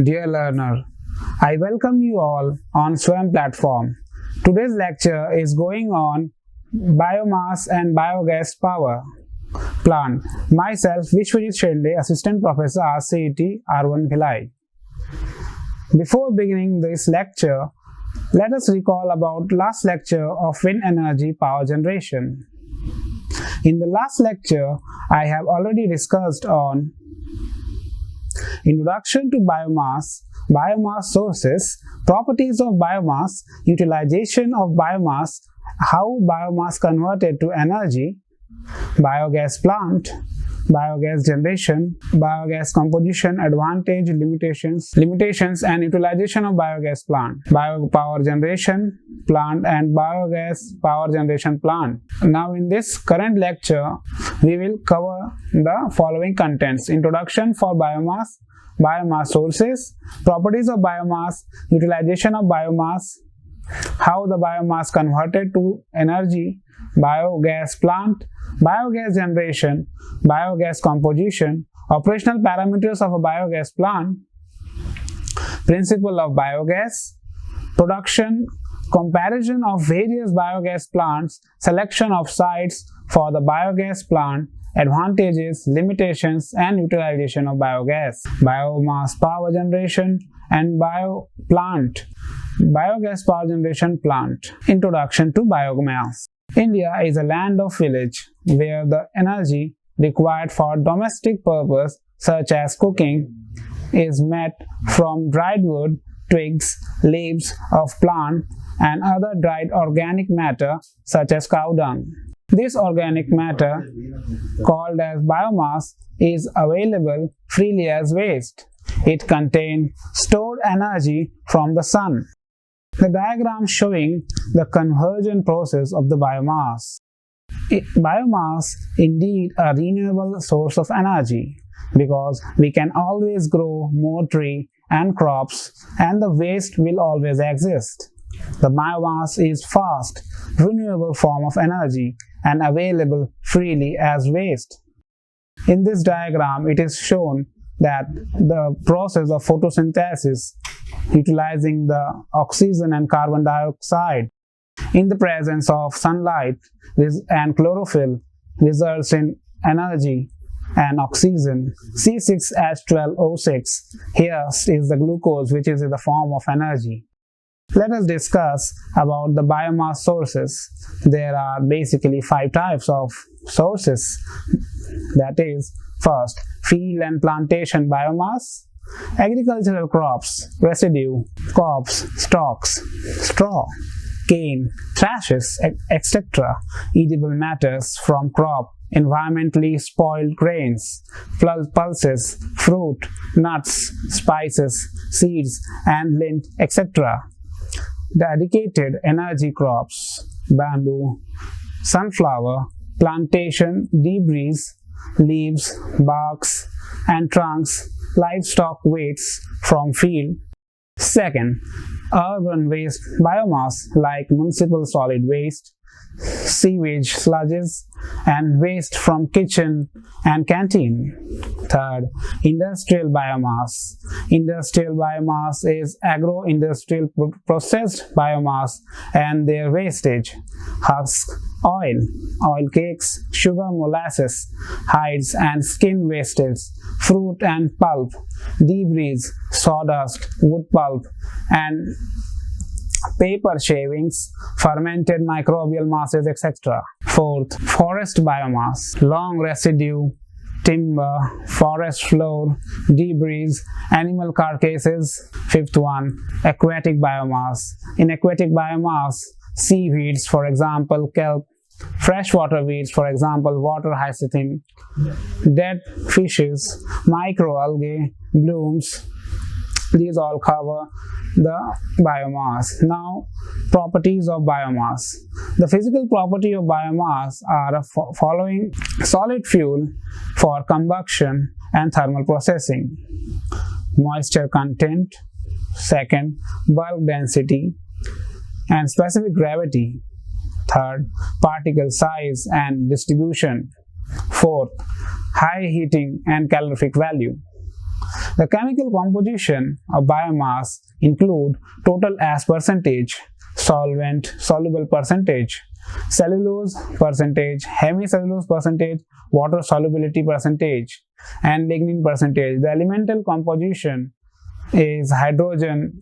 Dear learner, I welcome you all on Swam platform. Today's lecture is going on biomass and biogas power plant. Myself, Vishwajit Shende, Assistant Professor RCET R1 Bhilai. Before beginning this lecture, let us recall about last lecture of wind energy power generation. In the last lecture, I have already discussed on introduction to biomass, biomass sources, properties of biomass, utilization of biomass, how biomass converted to energy, biogas plant, biogas generation, biogas composition, advantage, limitations and utilization of biogas plant, biopower generation plant and biogas power generation plant. Now in this current lecture, we will cover the following contents: introduction for biomass, biomass sources, properties of biomass, utilization of biomass, how the biomass converted to energy, biogas plant, biogas generation, biogas composition, operational parameters of a biogas plant, principle of biogas, production, comparison of various biogas plants, selection of sites for the biogas plant, advantages, limitations and utilization of biogas, biomass power generation and biogas power generation plant. Introduction to biomass. India is a land of village where the energy required for domestic purpose such as cooking is met from dried wood, twigs, leaves of plant and other dried organic matter such as cow dung. This organic matter, called as biomass, is available freely as waste. It contains stored energy from the sun. The diagram showing the conversion process of the biomass. Biomass indeed a renewable source of energy because we can always grow more tree and crops and the waste will always exist. The biomass is fast, renewable form of energy and available freely as waste. In this diagram, it is shown that the process of photosynthesis utilizing the oxygen and carbon dioxide in the presence of sunlight and chlorophyll results in energy and oxygen. C6H12O6 here is the glucose which is in the form of energy. Let us discuss about the biomass sources. There are basically 5 types of sources. That is, first, field and plantation biomass, agricultural crops, residue, cobs, stalks, straw, cane, trashes, etc., edible matters from crop, environmentally spoiled grains, pulses, fruit, nuts, spices, seeds, and lint, etc. Dedicated energy crops, bamboo, sunflower, plantation debris, leaves, barks, and trunks, livestock wastes from field. Second, urban waste biomass like municipal solid waste, sewage sludges, and waste from kitchen and canteen. Third, industrial biomass. Industrial biomass is agro-industrial processed biomass and their wastage, husk, oil cakes, sugar molasses, hides and skin wastage, fruit and pulp, debris, sawdust, wood pulp, and paper shavings, fermented microbial masses, etc. Fourth, forest biomass, long residue, timber, forest floor, debris, animal carcasses. Fifth one, aquatic biomass. In aquatic biomass, seaweeds, for example, kelp, freshwater weeds, for example, water hyacinth, dead fishes, microalgae, blooms. These all cover the biomass. Now, properties of biomass. The physical property of biomass are following: solid fuel for combustion and thermal processing, moisture content, second, bulk density and specific gravity, third, particle size and distribution, fourth, high heating and calorific value. The chemical composition of biomass include total ash percentage, solvent soluble percentage, cellulose percentage, hemicellulose percentage, water solubility percentage, and lignin percentage. The elemental composition is hydrogen,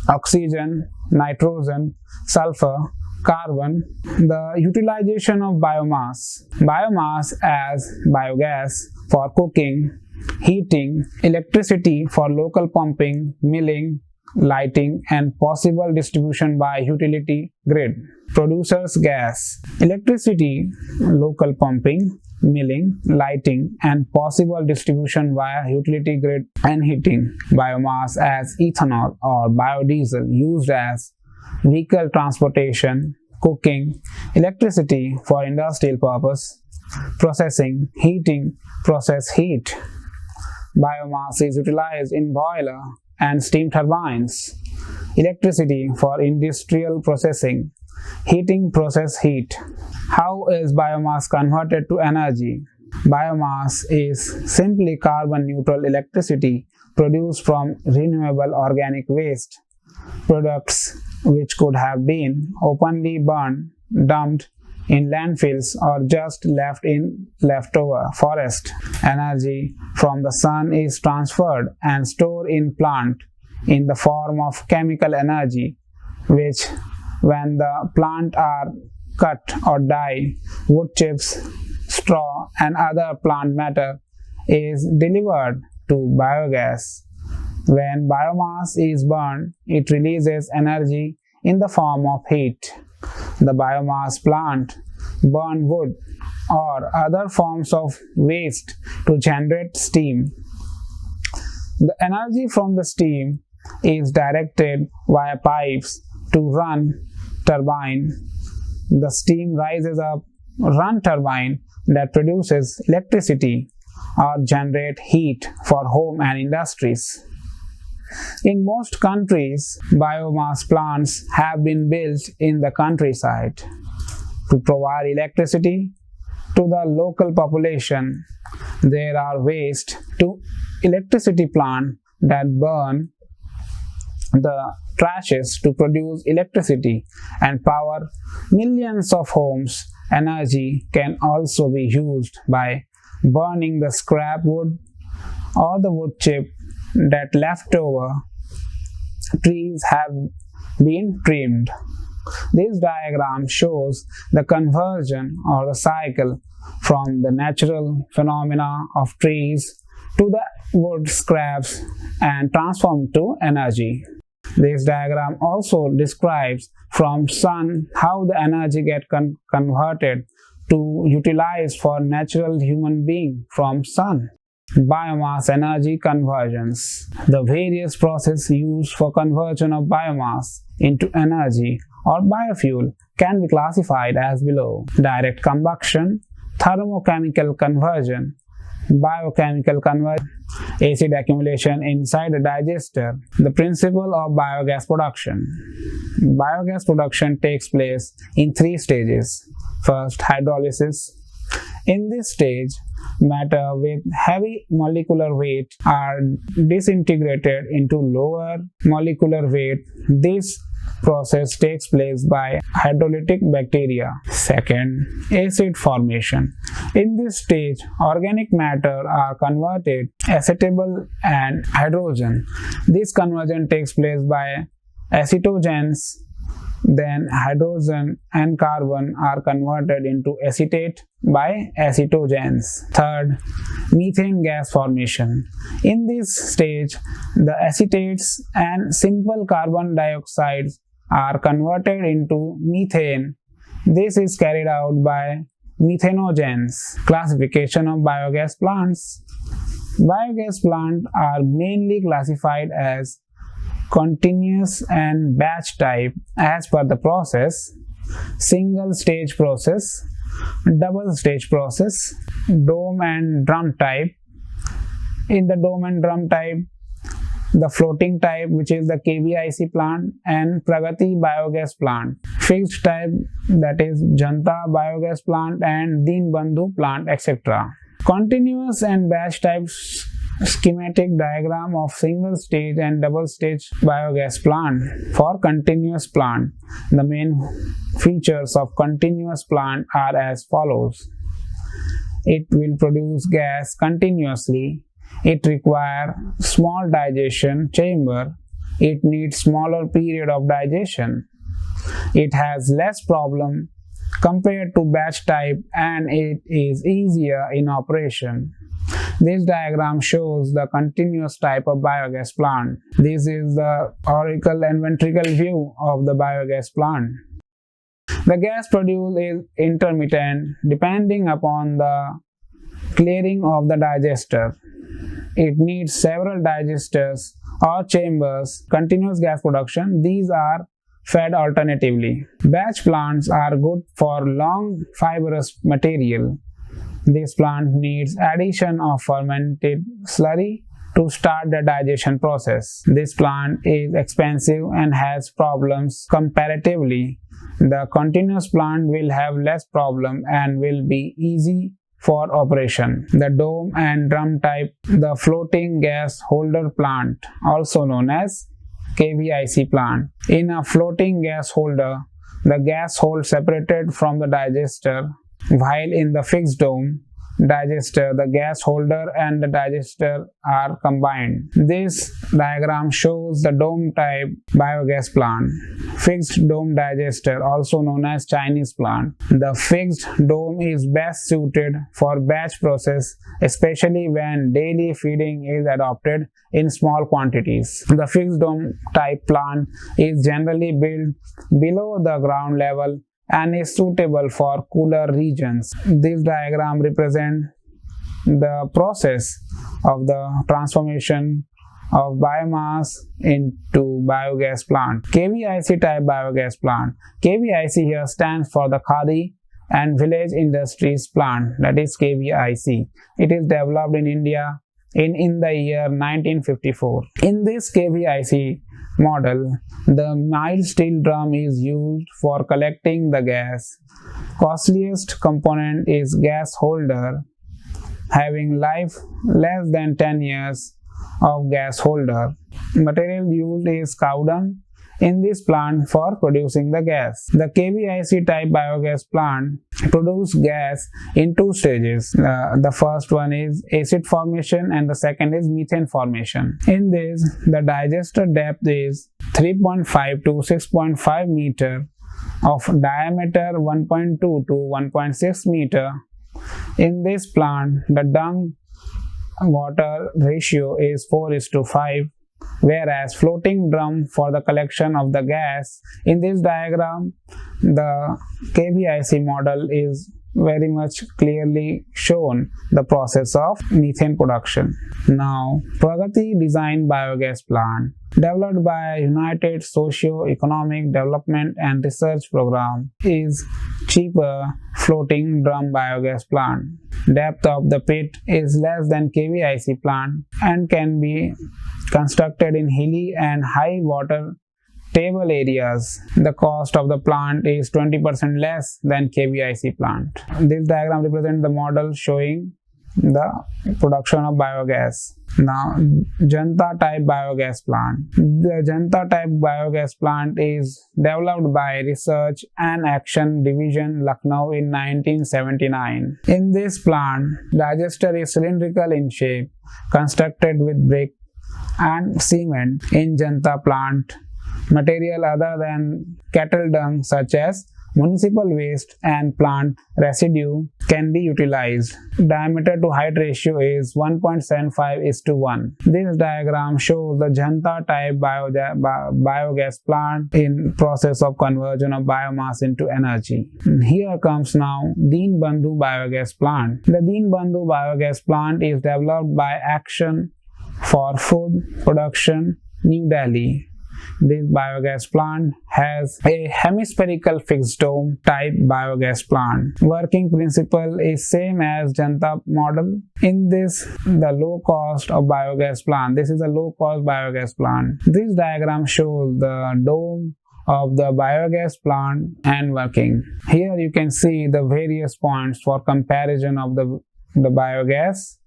oxygen, nitrogen, sulfur, carbon. The utilization of biomass. Biomass as biogas for cooking, heating, electricity for local pumping, milling, lighting, and possible distribution by utility grid. Producers gas. Electricity, local pumping, milling, lighting, and possible distribution via utility grid and heating. Biomass as ethanol or biodiesel used as vehicle transportation, cooking, electricity for industrial purpose, processing, heating, process heat. Biomass is utilized in boiler and steam turbines, electricity for industrial processing, heating, process heat. How is biomass converted to energy? Biomass is simply carbon neutral electricity produced from renewable organic waste products which could have been openly burned, dumped in landfills, or just left in leftover forest. Energy from the sun is transferred and stored in plant in the form of chemical energy, which when the plant are cut or die, wood chips, straw, and other plant matter is delivered to biogas. When biomass is burned, it releases energy in the form of heat. The biomass plant burn wood or other forms of waste to generate steam. The energy from the steam is directed via pipes to run turbine. The steam rises up, run turbine that produces electricity or generate heat for home and industries. In most countries, biomass plants have been built in the countryside to provide electricity to the local population. There are waste to electricity plants that burn the trashes to produce electricity and power millions of homes. Energy can also be used by burning the scrap wood or the wood chip that leftover trees have been trimmed. This diagram shows the conversion or the cycle from the natural phenomena of trees to the wood scraps and transformed to energy. This diagram also describes from sun how the energy get converted to utilized for natural human being from sun. Biomass energy conversions. The various processes used for conversion of biomass into energy or biofuel can be classified as below: direct combustion, thermochemical conversion, biochemical conversion, acid accumulation inside the digester. The principle of biogas production. Biogas production takes place in three stages. First, hydrolysis. In this stage, matter with heavy molecular weight are disintegrated into lower molecular weight. This process takes place by hydrolytic bacteria. Second, acid formation. In this stage, organic matter are converted acetable and hydrogen. This conversion takes place by acetogens. Then hydrogen and carbon are converted into acetate by acetogens. Third, methane gas formation. In this stage, the acetates and simple carbon dioxide are converted into methane. This is carried out by methanogens. Classification of biogas plants. Biogas plants are mainly classified as continuous and batch type as per the process: single stage process, double stage process, dome and drum type. In the dome and drum type, the floating type, which is the KBIC plant, and Pragati biogas plant. Fixed type, that is Janta biogas plant and Deen Bandhu plant, etc. Continuous and batch types Schematic diagram of single stage and double stage biogas plant. For continuous plant, the main features of continuous plant are as follows. It will produce gas continuously. It requires small digestion chamber. It needs smaller period of digestion. It has less problem compared to batch type and it is easier in operation. This diagram shows the continuous type of biogas plant. This is the auricle and ventricle view of the biogas plant. The gas produced is intermittent depending upon the clearing of the digester. It needs several digesters or chambers. Continuous gas production, these are fed alternatively. Batch plants are good for long fibrous material. This plant needs addition of fermented slurry to start the digestion process. This plant is expensive and has problems comparatively. The continuous plant will have less problem and will be easy for operation. The dome and drum type, the floating gas holder plant, also known as KVIC plant. In a floating gas holder, the gas holds separated from the digester, while in the fixed dome digester, the gas holder and the digester are combined. This diagram shows the dome type biogas plant. Fixed dome digester, also known as Chinese plant. The fixed dome is best suited for batch process, especially when daily feeding is adopted in small quantities. The fixed dome type plant is generally built below the ground level and is suitable for cooler regions. This diagram represents the process of the transformation of biomass into biogas plant. KVIC type biogas plant. KVIC here stands for the Khadi and Village Industries Plant, that is KVIC. It is developed in India in the year 1954. In this KVIC model, the mild steel drum is used for collecting the gas. Costliest component is gas holder, having life less than 10 years of gas holder. Material used is cow dung in this plant for producing the gas. The KVIC type biogas plant produces gas in two stages. The first one is acid formation and the second is methane formation. In this, the digester depth is 3.5 to 6.5 meter, of diameter 1.2 to 1.6 meter. In this plant, the dung water ratio is 4:5, whereas floating drum for the collection of the gas. In this diagram, the KVIC model is very much clearly shown the process of methane production. Now, Pragati Design Biogas Plant, developed by United Socio-Economic Development and Research Program, is cheaper floating drum biogas plant. Depth of the pit is less than KVIC plant and can be constructed in hilly and high water table areas. The cost of the plant is 20% less than KVIC plant. This diagram represents the model showing the production of biogas. Now, Janta type biogas plant. The Janta type biogas plant is developed by Research and Action Division, Lucknow in 1979. In this plant, digester is cylindrical in shape, constructed with brick and cement. In Janta plant, material other than cattle dung such as municipal waste and plant residue can be utilized. Diameter to height ratio is 1.75:1. This diagram shows the Janta type biogas plant in process of conversion of biomass into energy. Here comes now Deen Bandhu biogas plant. The Deen Bandhu biogas plant is developed by Action for Food Production, New Delhi. This biogas plant has a hemispherical fixed dome type biogas plant. Working principle is same as Janta model. In this, the low cost of biogas plant. This is a low cost biogas plant. This diagram shows the dome of the biogas plant and working. Here you can see the various points for comparison of the biogas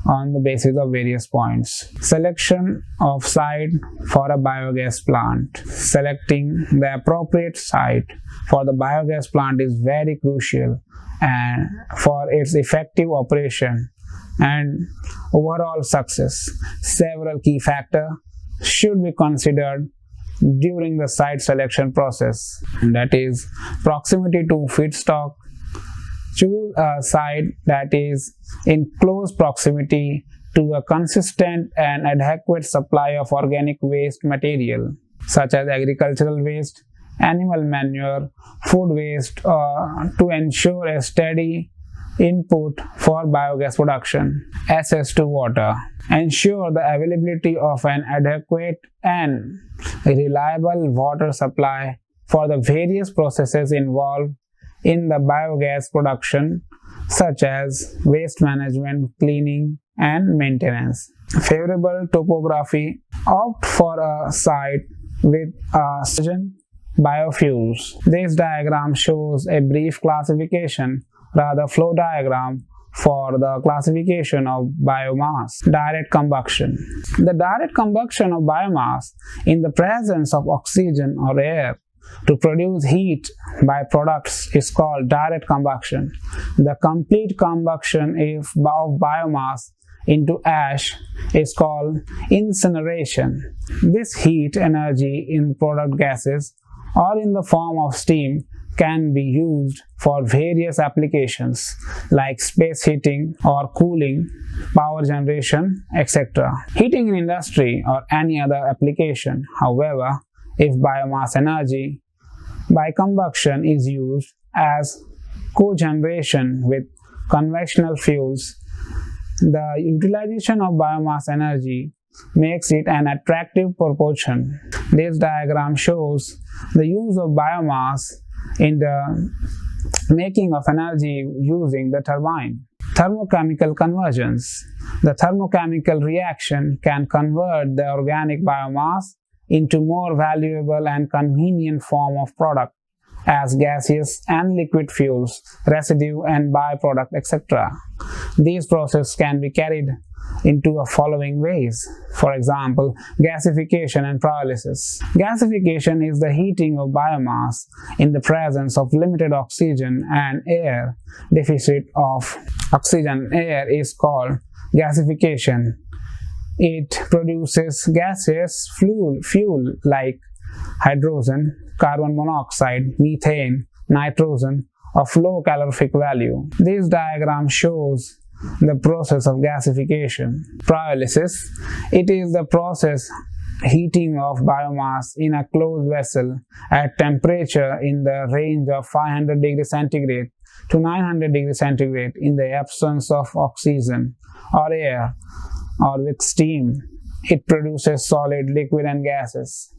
on the basis of various points. Selection of site for a biogas plant. Selecting the appropriate site for the biogas plant is very crucial and for its effective operation and overall success. Several key factors should be considered during the site selection process, and that is proximity to feedstock. Choose a site that is in close proximity to a consistent and adequate supply of organic waste material such as agricultural waste, animal manure, food waste, to ensure a steady input for biogas production. Access to water. Ensure the availability of an adequate and reliable water supply for the various processes involved in the biogas production, such as waste management, cleaning, and maintenance. Favorable topography. Opt for a site with a biofuels. This diagram shows a brief classification, rather flow diagram, for the classification of biomass. Direct combustion. The direct combustion of biomass in the presence of oxygen or air to produce heat by products is called direct combustion. The complete combustion of biomass into ash is called incineration. This heat energy in product gases or in the form of steam can be used for various applications like space heating or cooling, power generation, etc. Heating in industry or any other application. However, if biomass energy by combustion is used as cogeneration with conventional fuels, the utilization of biomass energy makes it an attractive proportion. This diagram shows the use of biomass in the making of energy using the turbine. Thermochemical conversions. The thermochemical reaction can convert the organic biomass into more valuable and convenient form of product as gaseous and liquid fuels, residue and byproduct, etc. These processes can be carried into the following ways. For example, gasification and pyrolysis. Gasification is the heating of biomass in the presence of limited oxygen and air. Deficit of oxygen and air is called gasification. It produces gaseous fuel like hydrogen, carbon monoxide, methane, nitrogen of low calorific value. This diagram shows the process of gasification. Pyrolysis. It is the process heating of biomass in a closed vessel at temperature in the range of 500 degrees centigrade to 900 degrees centigrade in the absence of oxygen or air or with steam. It produces solid, liquid and gases.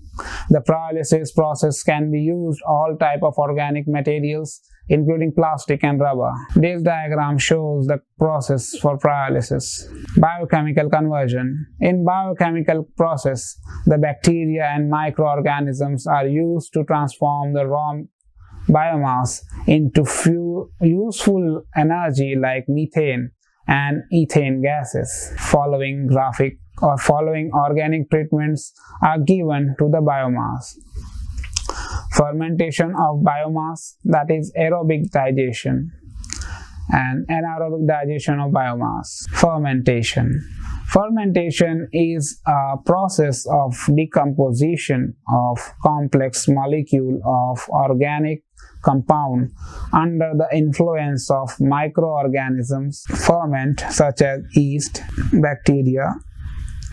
The pyrolysis process can be used all type of organic materials including plastic and rubber. This diagram shows the process for pyrolysis. Biochemical conversion. In biochemical process, the bacteria and microorganisms are used to transform the raw biomass into useful energy like methane and ethane gases. Following organic treatments are given to the biomass. Fermentation of biomass, that is aerobic digestion, and anaerobic digestion of biomass. Fermentation. Fermentation is a process of decomposition of complex molecule of organic compound under the influence of microorganisms. Ferment such as yeast, bacteria,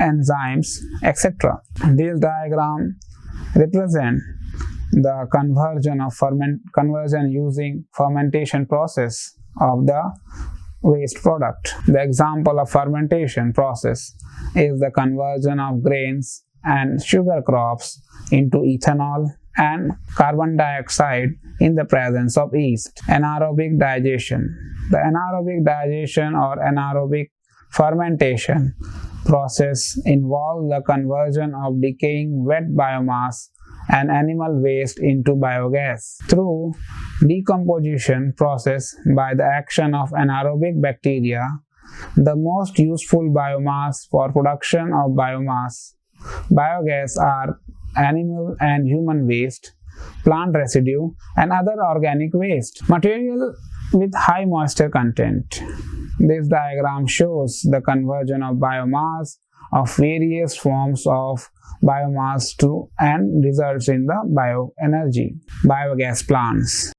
enzymes, etc. This diagram represents the conversion using fermentation process of the waste product. The example of fermentation process is the conversion of grains and sugar crops into ethanol and carbon dioxide in the presence of yeast. Anaerobic digestion. The anaerobic digestion or anaerobic fermentation process involves the conversion of decaying wet biomass and animal waste into biogas through decomposition process by the action of anaerobic bacteria. The most useful biomass for production of biogas are animal and human waste, plant residue, and other organic waste. Material with high moisture content. This diagram shows the conversion of biomass of various forms of biomass to and results in the bioenergy. Biogas plants.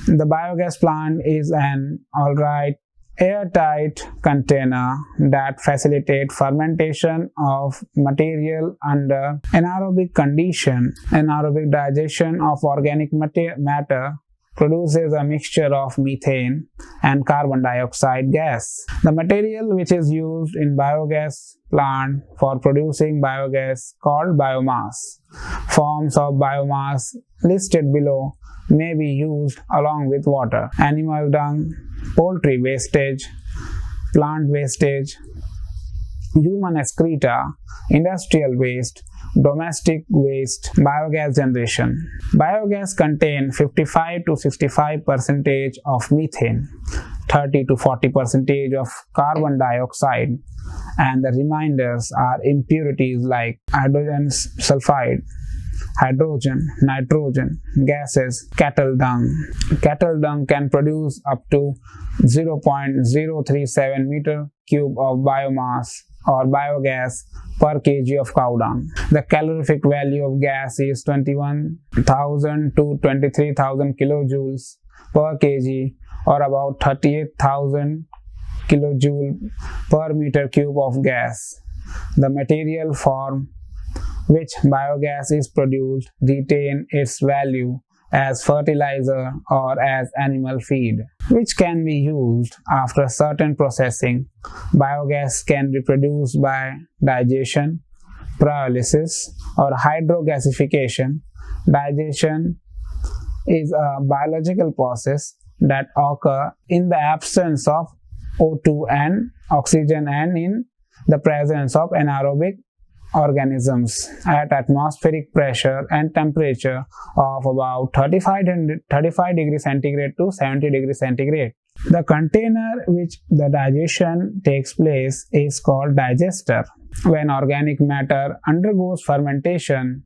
The biogas plant is an alright airtight container that facilitates fermentation of material under anaerobic condition. Anaerobic digestion of organic matter produces a mixture of methane and carbon dioxide gas. The material which is used in biogas plant for producing biogas called biomass. Forms of biomass listed below may be used along with water. Animal dung, poultry wastage, plant wastage, human excreta, industrial waste, domestic waste, biogas generation. Biogas contain 55 to 65% of methane, 30 to 40% of carbon dioxide, and the remainders are impurities like hydrogen sulfide, hydrogen, nitrogen, gases, cattle dung. Cattle dung can produce up to 0.037 meter cube of biomass or biogas per kg of cow dung. The calorific value of gas is 21,000 to 23,000 kilojoules per kg or about 38,000 kilojoule per meter cube of gas. The material from which biogas is produced retain its value as fertilizer or as animal feed, which can be used after certain processing. Biogas can be produced by digestion, pyrolysis, or hydrogasification. Digestion is a biological process that occurs in the absence of O2 and oxygen and in the presence of anaerobic organisms at atmospheric pressure and temperature of about 35 degrees centigrade to 70 degrees centigrade. The container which the digestion takes place is called digester. When organic matter undergoes fermentation,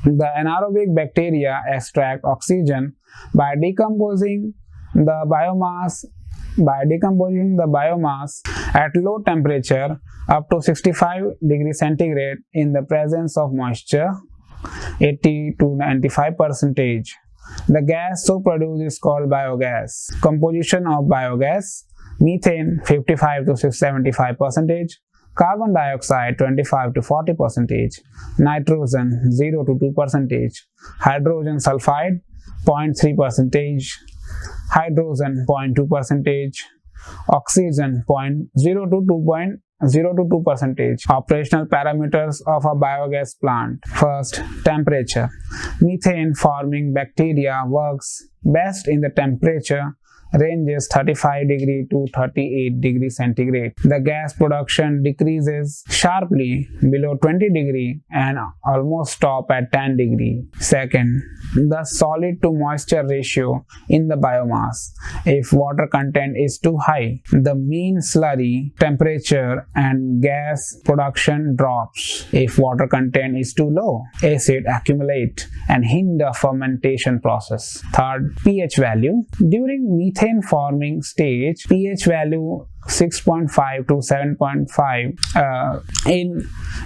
the anaerobic bacteria extract oxygen by decomposing the biomass at low temperature up to 65 degrees centigrade in the presence of moisture 80 to 95%. The gas so produced is called biogas. Composition of biogas: methane 55 to 75%, carbon dioxide 25 to 40%, nitrogen 0 to 2%, hydrogen sulfide 0.3%, hydrogen 0.2%, oxygen 0.0 to 2%. Operational parameters of a biogas plant. First, temperature. Methane forming bacteria works best in the temperature ranges 35 degree to 38 degree centigrade. The gas production decreases sharply below 20 degree and almost stop at 10 degree. Second, the solid to moisture ratio in the biomass. If water content is too high, the mean slurry temperature and gas production drops. If water content is too low, acid accumulate and hinder fermentation process. Third, pH value. During methane forming stage, pH value 6.5 to 7.5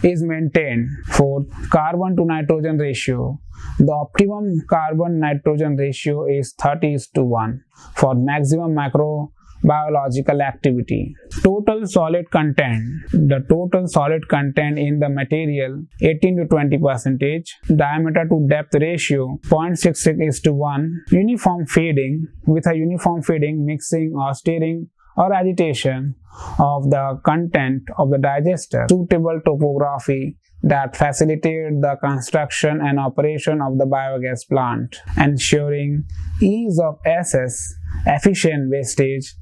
is maintained. Fourth, carbon to nitrogen ratio. The optimum carbon nitrogen ratio is 30:1 for maximum macrobiological activity. Total solid content. The total solid content in the material 18 to 20%. Diameter to depth ratio 0.66:1. Uniform feeding. With a uniform feeding, mixing or stirring or agitation of the content of the digester. Suitable topography that facilitate the construction and operation of the biogas plant, ensuring ease of access, efficient wastage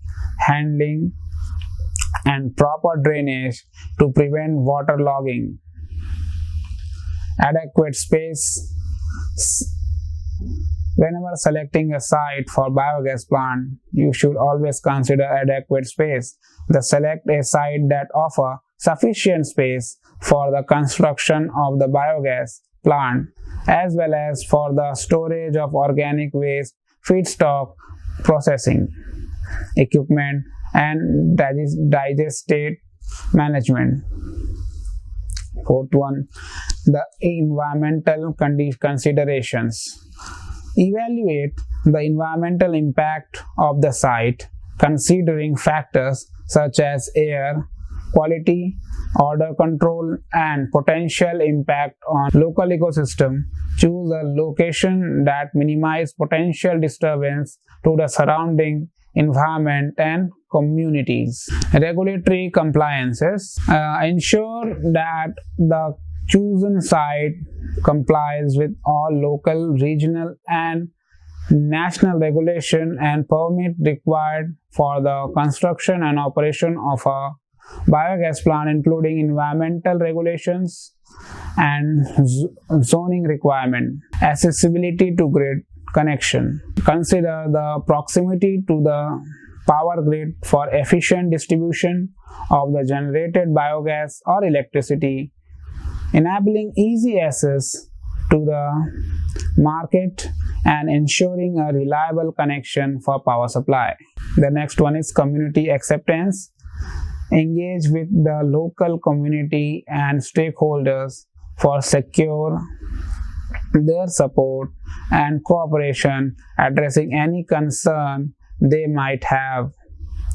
handling, and proper drainage to prevent waterlogging. Adequate space Whenever selecting a site for biogas plant, you should always consider adequate space. Select a site that offers sufficient space for the construction of the biogas plant as well as for the storage of organic waste, feedstock, processing, equipment, and digestate management. Fourth one, the environmental considerations. Evaluate the environmental impact of the site, considering factors such as air quality, odor control, and potential impact on local ecosystem. Choose a location that minimizes potential disturbance to the surrounding environment and communities. Regulatory compliances. Ensure that the chosen site complies with all local, regional, and national regulation and permit required for the construction and operation of a biogas plant, including environmental regulations and zoning requirement. Accessibility to grid connection. Consider the proximity to the power grid for efficient distribution of the generated biogas or electricity, enabling easy access to the market and ensuring a reliable connection for power supply. The next one is community acceptance. Engage with the local community and stakeholders for secure their support and cooperation, addressing any concern they might have,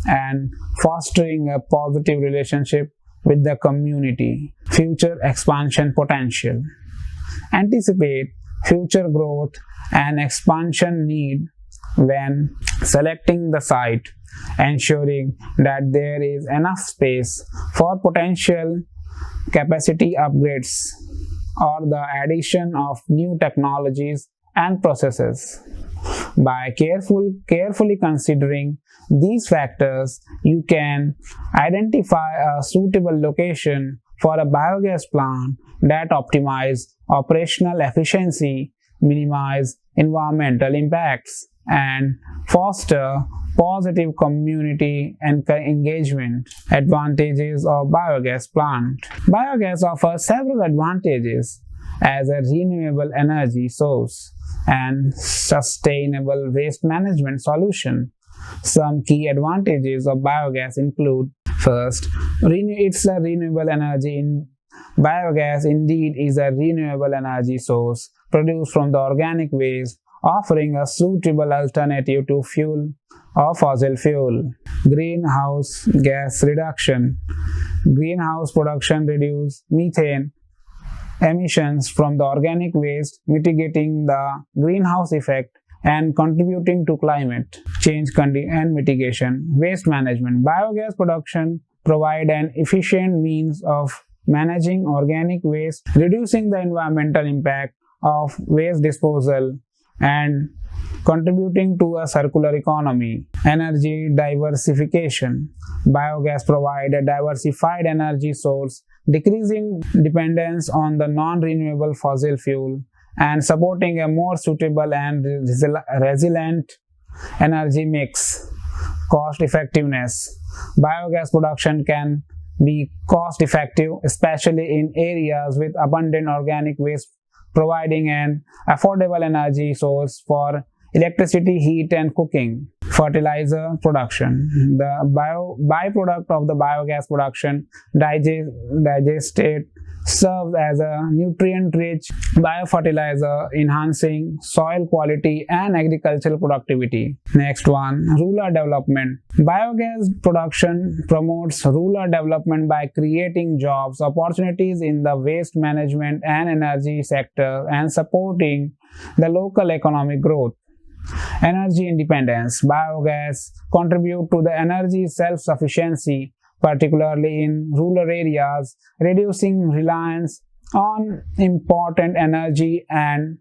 and fostering a positive relationship with the community. Future expansion potential. Anticipate future growth and expansion need when selecting the site, ensuring that there is enough space for potential capacity upgrades or the addition of new technologies and processes. By carefully considering these factors, you can identify a suitable location for a biogas plant that optimizes operational efficiency, minimize environmental impacts, and foster positive community and engagement. Advantages of biogas plant. Biogas offers several advantages as a renewable energy source and sustainable waste management solution. Some key advantages of biogas include: first, it's a renewable energy. Biogas indeed is a renewable energy source produced from the organic waste, offering a suitable alternative to fuel or fossil fuel. Greenhouse gas reduction. Greenhouse production reduces methane emissions from the organic waste, mitigating the greenhouse effect and contributing to climate change and mitigation. Waste management. Biogas production provide an efficient means of managing organic waste, reducing the environmental impact of waste disposal, and contributing to a circular economy. Energy diversification. Biogas provide a diversified energy source, decreasing dependence on the non-renewable fossil fuel and supporting a more suitable and resilient energy mix. Cost effectiveness. Biogas production can be cost effective, especially in areas with abundant organic waste, providing an affordable energy source for electricity, heat, and cooking. Fertilizer production. The byproduct of the biogas production, digestate, serves as a nutrient-rich biofertilizer, enhancing soil quality and agricultural productivity. Next one, rural development. Biogas production promotes rural development by creating jobs, opportunities in the waste management and energy sector, and supporting the local economic growth. Energy independence. Biogas contribute to the energy self-sufficiency, particularly in rural areas, reducing reliance on important energy and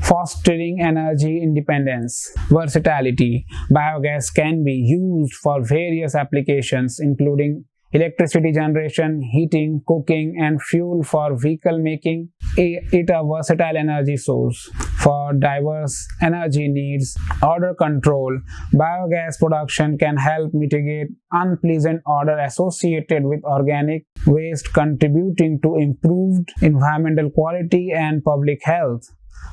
fostering energy independence. Versatility. Biogas can be used for various applications, including electricity generation, heating, cooking, and fuel for vehicle making it a versatile energy source for diverse energy needs. Odor control. Biogas production can help mitigate unpleasant odor associated with organic waste, contributing to improved environmental quality and public health.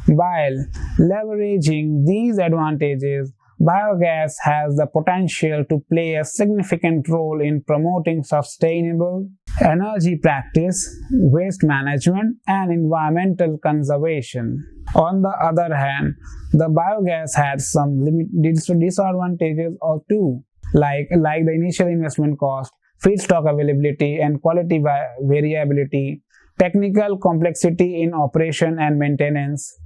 While leveraging these advantages, biogas has the potential to play a significant role in promoting sustainable energy practice, waste management, and environmental conservation. On the other hand, the biogas has some disadvantages or too, like the initial investment cost, feedstock availability and quality variability, technical complexity in operation and maintenance,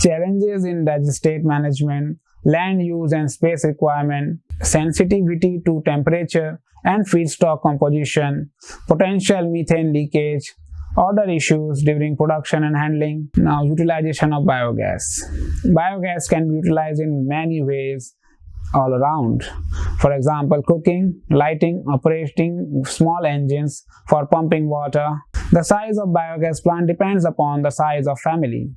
challenges in state management, land use and space requirement, sensitivity to temperature and feedstock composition, potential methane leakage, odor issues during production and handling. Now, utilization of biogas. Biogas can be utilized in many ways all around. For example, cooking, lighting, operating small engines for pumping water. The size of biogas plant depends upon the size of family,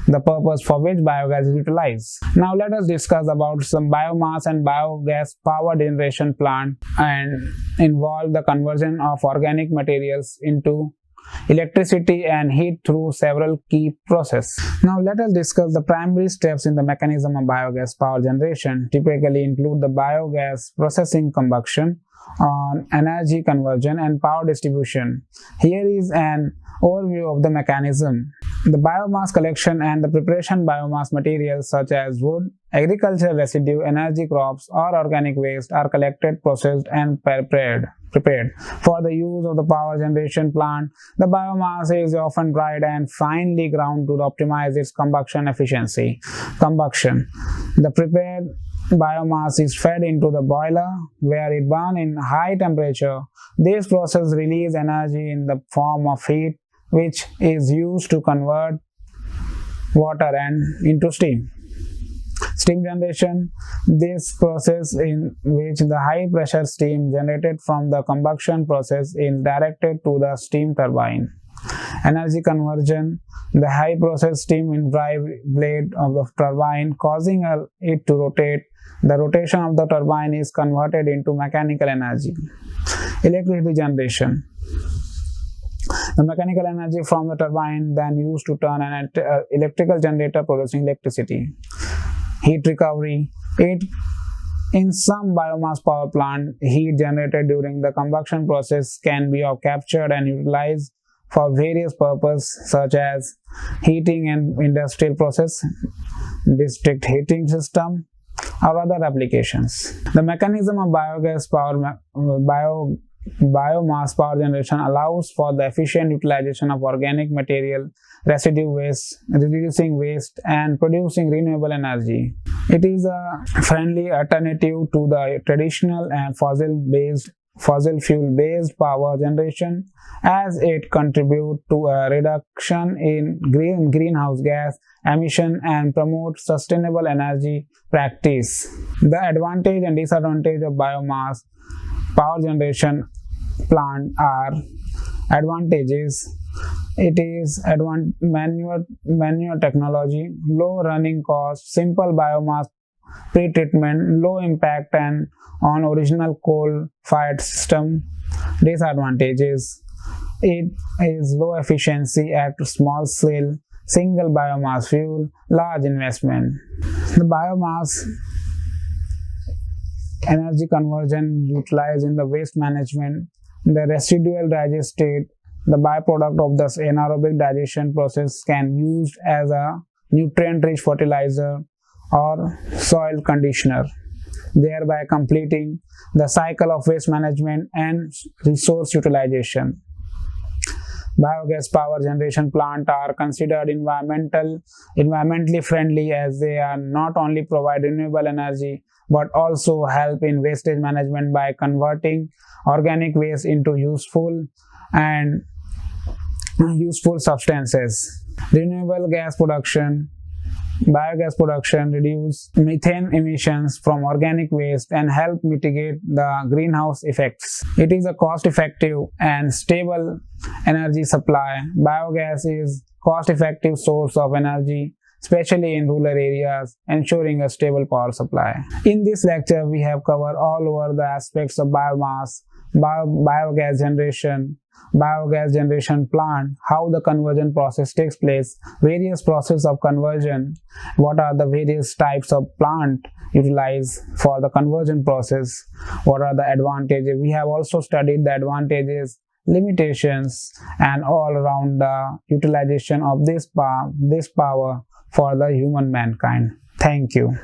the purpose for which biogas is utilized. Now let us discuss about some biomass and biogas power generation plant and involve the conversion of organic materials into electricity and heat through several key processes. Now let us discuss the primary steps in the mechanism of biogas power generation. Typically include the biogas processing, combustion, on energy conversion and power distribution. Here is an overview of the mechanism. The biomass collection and the preparation. Biomass materials such as wood, agricultural residue, energy crops, or organic waste are collected, processed, and prepared for the use of the power generation plant. The biomass is often dried and finely ground to optimize its combustion efficiency. Combustion. The prepared biomass is fed into the boiler where it burns in high temperature. This process releases energy in the form of heat, which is used to convert water into steam. Steam generation. This process in which the high pressure steam generated from the combustion process is directed to the steam turbine. Energy conversion. The high process steam in drive blade of the turbine causing it to rotate. The rotation of the turbine is converted into mechanical energy. Electricity generation. The mechanical energy from the turbine then used to turn an electrical generator producing electricity. Heat recovery. In some biomass power plant, heat generated during the combustion process can be captured and utilized for various purposes such as heating and industrial process, district heating system, or other applications. The mechanism of biomass power generation allows for the efficient utilization of organic material, residue waste, reducing waste, and producing renewable energy. It is a friendly alternative to the traditional and fossil fuel based power generation, as it contributes to a reduction in greenhouse gas emission and promotes sustainable energy practice. The advantage and disadvantage of biomass power generation plant are: advantages. It is manual technology, low running cost, simple biomass pre-treatment, low impact and on original coal-fired system. Disadvantages: it is low efficiency at small scale, single biomass fuel, large investment. The biomass energy conversion utilized in the waste management. The residual digest state, the byproduct of the anaerobic digestion process, can be used as a nutrient-rich fertilizer or soil conditioner, thereby completing the cycle of waste management and resource utilization. Biogas power generation plants are considered environmentally friendly, as they are not only provide renewable energy but also help in wastage management by converting organic waste into useful substances. Renewable gas production. Biogas production reduce methane emissions from organic waste and help mitigate the greenhouse effects. It is a cost-effective and stable energy supply. Biogas is cost-effective source of energy, especially in rural areas, ensuring a stable power supply. In this lecture, we have covered all over the aspects of biomass, biogas generation plant, how the conversion process takes place, various processes of conversion, what are the various types of plant utilized for the conversion process, what are the advantages. We have also studied the advantages, limitations, and all around the utilization of this power for the human mankind. Thank you.